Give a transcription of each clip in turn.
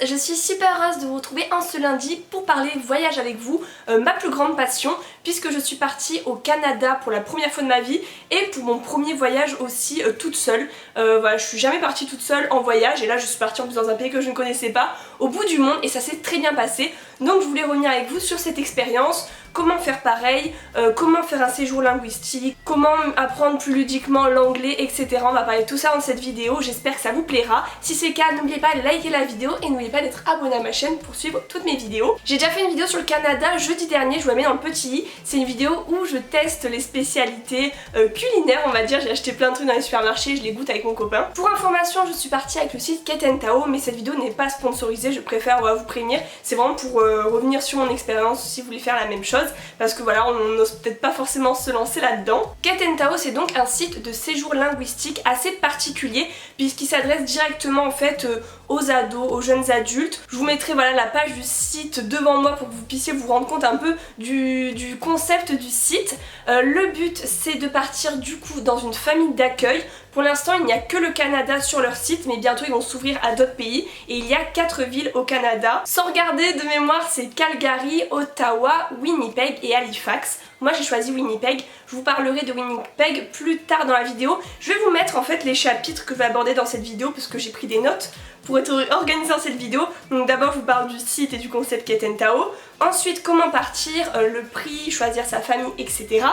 je suis super heureuse de vous retrouver en ce lundi pour parler voyage avec vous, ma plus grande passion, puisque je suis partie au Canada pour la première fois de ma vie et pour mon premier voyage aussi toute seule. Voilà, je suis jamais partie toute seule en voyage et là je suis partie en plus dans un pays que je ne connaissais pas, au bout du monde, et ça s'est très bien passé. Donc je voulais revenir avec vous sur cette expérience, comment faire pareil, comment faire un séjour linguistique, comment apprendre plus ludiquement l'anglais, etc. On va parler de tout ça dans cette vidéo, j'espère que ça vous plaira. Si c'est le cas, n'oubliez pas de liker la vidéo et n'oubliez pas d'être abonné à ma chaîne pour suivre toutes mes vidéos. J'ai déjà fait une vidéo sur le Canada jeudi dernier, je vous la mets dans le petit i. C'est une vidéo où je teste les spécialités culinaires, on va dire. J'ai acheté plein de trucs dans les supermarchés, je les goûte avec mon copain. Pour information, je suis partie avec le site Cat & Tao, mais cette vidéo n'est pas sponsorisée, je préfère vous prévenir. C'est vraiment pour revenir sur mon expérience si vous voulez faire la même chose, parce que voilà, on n'ose peut-être pas forcément se lancer là-dedans. Cat & Tao, c'est donc un site de séjour linguistique assez particulier, puisqu'il s'adresse directement en fait aux ados, aux jeunes adultes. Je vous mettrai voilà la page du site devant moi pour que vous puissiez vous rendre compte un peu du concept du site. Le but, c'est de partir du coup dans une famille d'accueil. Pour l'instant, il n'y a que le Canada sur leur site, mais bientôt ils vont s'ouvrir à d'autres pays. Et il y a 4 villes au Canada. Sans regarder de mémoire, c'est Calgary, Ottawa, Winnipeg et Halifax. Moi j'ai choisi Winnipeg, je vous parlerai de Winnipeg plus tard dans la vidéo. Je vais vous mettre en fait les chapitres que je vais aborder dans cette vidéo parce que j'ai pris des notes pour être organisée dans cette vidéo. Donc d'abord je vous parle du site et du concept Cat & Tao. Ensuite comment partir, le prix, choisir sa famille, etc.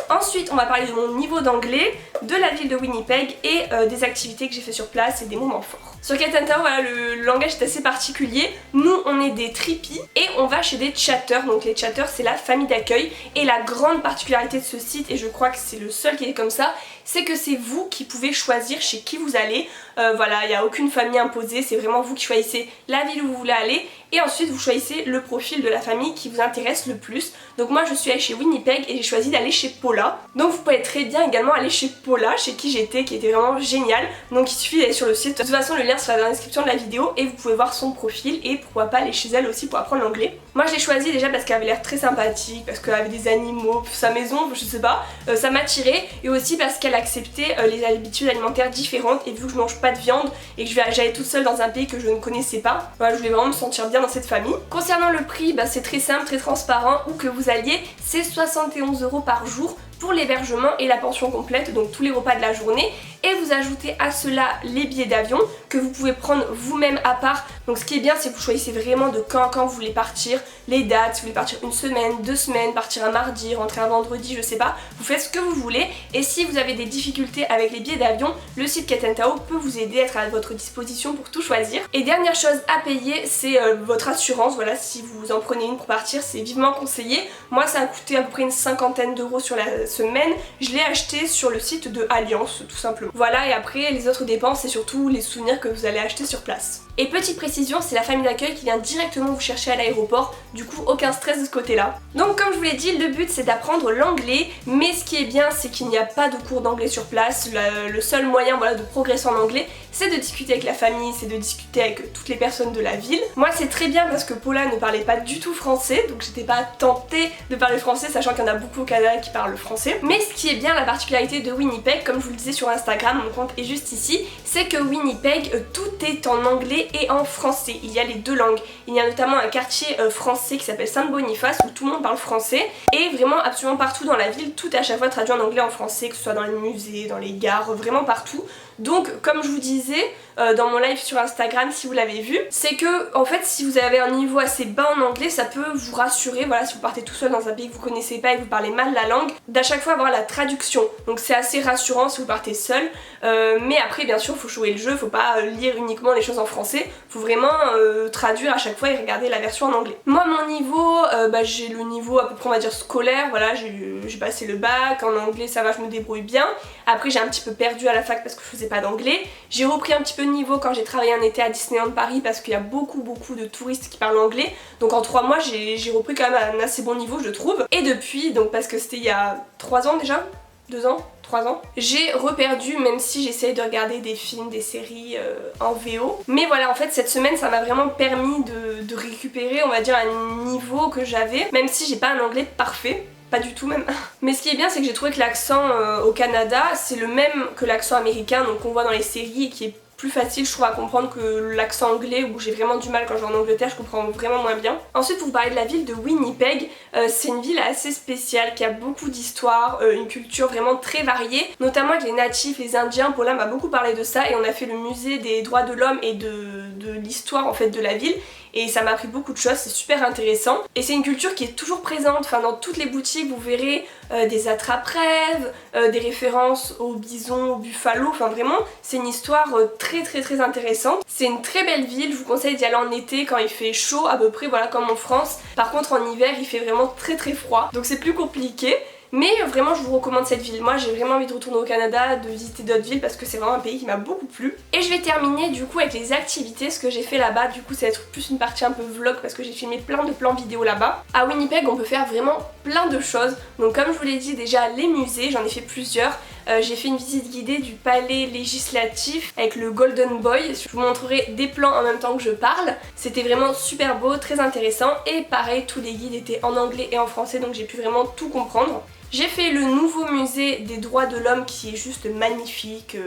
Ensuite on va parler de mon niveau d'anglais, de la ville de Winnipeg et des activités que j'ai fait sur place et des moments forts. Sur Cat & Tao, voilà, le langage est assez particulier. Nous on est des trippies et on va chez des chatters. Donc les chatters c'est la famille d'accueil. Et la grande particularité de ce site, et je crois que c'est le seul qui est comme ça, c'est que c'est vous qui pouvez choisir chez qui vous allez. Voilà, il n'y a aucune famille imposée, c'est vraiment vous qui choisissez la ville où vous voulez aller. Et ensuite vous choisissez le profil de la famille qui vous intéresse le plus. Donc moi je suis allée chez Winnipeg et j'ai choisi d'aller chez Paula. Donc vous pouvez très bien également aller chez Paula, chez qui j'étais, qui était vraiment génial. Donc il suffit d'aller sur le site. De toute façon le lien sera dans la description de la vidéo et vous pouvez voir son profil et pourquoi pas aller chez elle aussi pour apprendre l'anglais. Moi je l'ai choisi déjà parce qu'elle avait l'air très sympathique, parce qu'elle avait des animaux, sa maison, je sais pas, ça m'attirait, et aussi parce qu'elle acceptait les habitudes alimentaires différentes. Et vu que je mange pas de viande et que j'allais toute seule dans un pays que je ne connaissais pas, voilà, je voulais vraiment me sentir bien dans cette famille. Concernant le prix, c'est très simple, très transparent, où que vous alliez, c'est 71 € par jour pour l'hébergement et la pension complète, donc tous les repas de la journée, et vous ajoutez à cela les billets d'avion que vous pouvez prendre vous-même à part. Donc ce qui est bien, c'est que vous choisissez vraiment de quand vous voulez partir, les dates, si vous voulez partir une semaine, 2 semaines, partir un mardi, rentrer un vendredi, je sais pas, vous faites ce que vous voulez. Et si vous avez des difficultés avec les billets d'avion, le site Cat & Tao peut vous aider, être à votre disposition pour tout choisir. Et dernière chose à payer, c'est votre assurance. Voilà, si vous en prenez une pour partir, c'est vivement conseillé. Moi ça a coûté à peu près une 50aine d'euros sur la semaine. Je l'ai acheté sur le site de Alliance tout simplement. Voilà, et après les autres dépenses c'est surtout les souvenirs que vous allez acheter sur place. Et petite précision, c'est la famille d'accueil qui vient directement vous chercher à l'aéroport, du coup aucun stress de ce côté là. Donc comme je vous l'ai dit, le but c'est d'apprendre l'anglais, mais ce qui est bien c'est qu'il n'y a pas de cours d'anglais sur place. Le seul moyen voilà, de progresser en anglais, c'est de discuter avec la famille, c'est de discuter avec toutes les personnes de la ville. Moi c'est très bien parce que Paula ne parlait pas du tout français, donc j'étais pas tentée de parler français, sachant qu'il y en a beaucoup au Canada qui parlent français. Mais ce qui est bien, la particularité de Winnipeg, comme je vous le disais sur Instagram, mon compte est juste ici, c'est que Winnipeg, tout est en anglais et en français. Il y a les deux langues. Il y a notamment un quartier français qui s'appelle Saint-Boniface où tout le monde parle français, et vraiment absolument partout dans la ville, tout est à chaque fois traduit en anglais, en français, que ce soit dans les musées, dans les gares, vraiment partout. Donc comme je vous disais dans mon live sur Instagram, si vous l'avez vu, c'est que en fait si vous avez un niveau assez bas en anglais, ça peut vous rassurer, voilà, si vous partez tout seul dans un pays que vous connaissez pas et que vous parlez mal la langue, d'à chaque fois avoir la traduction. Donc c'est assez rassurant si vous partez seul, mais après bien sûr faut jouer le jeu, faut pas lire uniquement les choses en français, faut vraiment traduire à chaque fois et regarder la version en anglais. Moi mon niveau, j'ai le niveau à peu près on va dire scolaire, voilà, j'ai passé le bac, en anglais ça va, je me débrouille bien. Après j'ai un petit peu perdu à la fac parce que je faisais pas d'anglais. J'ai repris un petit peu de niveau quand j'ai travaillé un été à Disneyland Paris parce qu'il y a beaucoup de touristes qui parlent anglais. Donc en 3 mois j'ai repris quand même à un assez bon niveau je trouve. Et depuis, donc parce que c'était il y a 3 ans déjà, 2 ans, 3 ans, j'ai reperdu, même si j'essaye de regarder des films, des séries en VO. Mais voilà, en fait cette semaine ça m'a vraiment permis de récupérer on va dire un niveau que j'avais, même si j'ai pas un anglais parfait. Pas du tout même. Mais ce qui est bien c'est que j'ai trouvé que l'accent au Canada c'est le même que l'accent américain, donc qu'on voit dans les séries et qui est plus facile je trouve à comprendre que l'accent anglais où j'ai vraiment du mal quand je vais en Angleterre, je comprends vraiment moins bien. Ensuite pour vous parler de la ville de Winnipeg, c'est une ville assez spéciale qui a beaucoup d'histoire, une culture vraiment très variée, notamment avec les natifs, les indiens. Paula m'a beaucoup parlé de ça et on a fait le musée des droits de l'homme et de l'histoire en fait de la ville. Et ça m'a appris beaucoup de choses, c'est super intéressant. Et c'est une culture qui est toujours présente, enfin dans toutes les boutiques vous verrez des attrape-rêves, des références aux bisons, aux buffalo, enfin vraiment c'est une histoire très intéressante. C'est une très belle ville, je vous conseille d'y aller en été quand il fait chaud à peu près, voilà comme en France. Par contre en hiver il fait vraiment très froid, donc c'est plus compliqué. Mais vraiment je vous recommande cette ville, moi j'ai vraiment envie de retourner au Canada, de visiter d'autres villes parce que c'est vraiment un pays qui m'a beaucoup plu. Et je vais terminer du coup avec les activités, ce que j'ai fait là-bas, du coup ça va être plus une partie un peu vlog parce que j'ai filmé plein de plans vidéo là-bas. À Winnipeg on peut faire vraiment plein de choses, donc comme je vous l'ai dit déjà les musées, j'en ai fait plusieurs. J'ai fait une visite guidée du palais législatif avec le Golden Boy, je vous montrerai des plans en même temps que je parle. C'était vraiment super beau, très intéressant et pareil tous les guides étaient en anglais et en français donc j'ai pu vraiment tout comprendre. J'ai fait le nouveau musée des droits de l'homme qui est juste magnifique,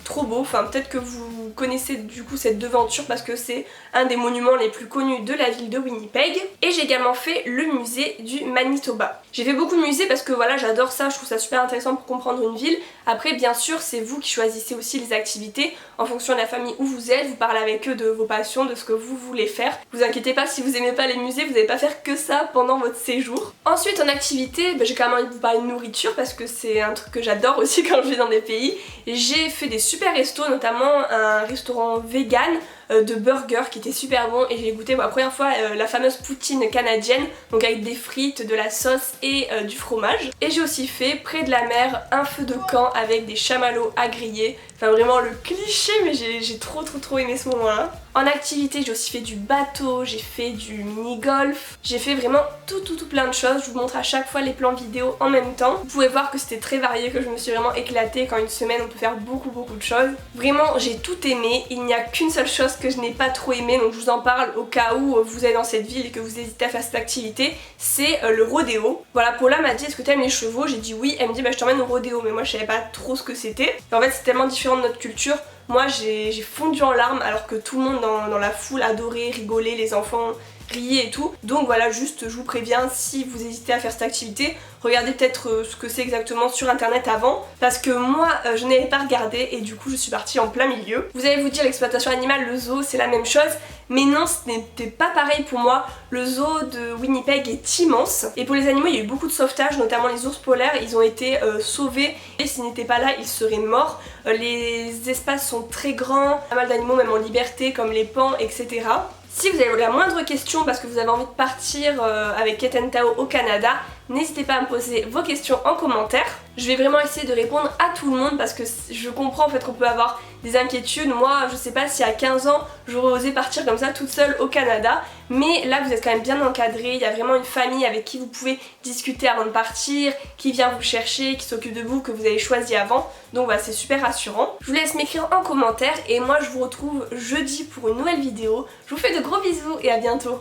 trop beau, enfin peut-être que vous connaissez du coup cette devanture parce que c'est un des monuments les plus connus de la ville de Winnipeg. Et j'ai également fait le musée du Manitoba. J'ai fait beaucoup de musées parce que voilà j'adore ça, je trouve ça super intéressant pour comprendre une ville. Après bien sûr c'est vous qui choisissez aussi les activités en fonction de la famille où vous êtes, vous parlez avec eux de vos passions, de ce que vous voulez faire. Vous inquiétez pas si vous aimez pas les musées, vous n'allez pas faire que ça pendant votre séjour. Ensuite en activité, j'ai quand même envie de vous parler de nourriture parce que c'est un truc que j'adore aussi quand je vais dans des pays. J'ai fait des super restos, notamment un restaurant vegan de burgers qui était super bon et j'ai goûté pour la première fois la fameuse poutine canadienne, donc avec des frites, de la sauce et du fromage. Et j'ai aussi fait près de la mer un feu de camp avec des chamallows à griller, enfin vraiment le cliché mais j'ai trop aimé ce moment là. En activité j'ai aussi fait du bateau, j'ai fait du mini-golf, j'ai fait vraiment tout plein de choses, je vous montre à chaque fois les plans vidéo en même temps. Vous pouvez voir que c'était très varié, que je me suis vraiment éclatée, qu'en une semaine on peut faire beaucoup de choses. Vraiment j'ai tout aimé, il n'y a qu'une seule chose que je n'ai pas trop aimé, donc je vous en parle au cas où vous êtes dans cette ville et que vous hésitez à faire cette activité, c'est le rodéo. Voilà, Paula m'a dit est-ce que t'aimes les chevaux, j'ai dit oui, elle me dit je t'emmène au rodéo, mais moi je savais pas trop ce que c'était. En fait c'est tellement différent de notre culture. Moi j'ai fondu en larmes alors que tout le monde dans la foule adorait, rigolait, les enfants riaient et tout. Donc voilà, juste je vous préviens, si vous hésitez à faire cette activité, regardez peut-être ce que c'est exactement sur internet avant, parce que moi je n'avais pas regardé et du coup je suis partie en plein milieu. Vous allez vous dire l'exploitation animale, le zoo c'est la même chose, mais non ce n'était pas pareil pour moi. Le zoo de Winnipeg est immense et pour les animaux il y a eu beaucoup de sauvetage, notamment les ours polaires, ils ont été sauvés et s'ils n'étaient pas là ils seraient morts. Les espaces sont très grands, pas mal d'animaux même en liberté comme les pans etc. Si vous avez la moindre question parce que vous avez envie de partir avec Ket Tao au Canada, n'hésitez pas à me poser vos questions en commentaire. Je vais vraiment essayer de répondre à tout le monde parce que je comprends en fait qu'on peut avoir des inquiétudes. Moi je sais pas si à 15 ans j'aurais osé partir comme ça toute seule au Canada, mais là vous êtes quand même bien encadré, il y a vraiment une famille avec qui vous pouvez discuter avant de partir, qui vient vous chercher, qui s'occupe de vous, que vous avez choisi avant, donc voilà c'est super rassurant. Je vous laisse m'écrire en commentaire et moi je vous retrouve jeudi pour une nouvelle vidéo. Je vous fais de gros bisous et à bientôt.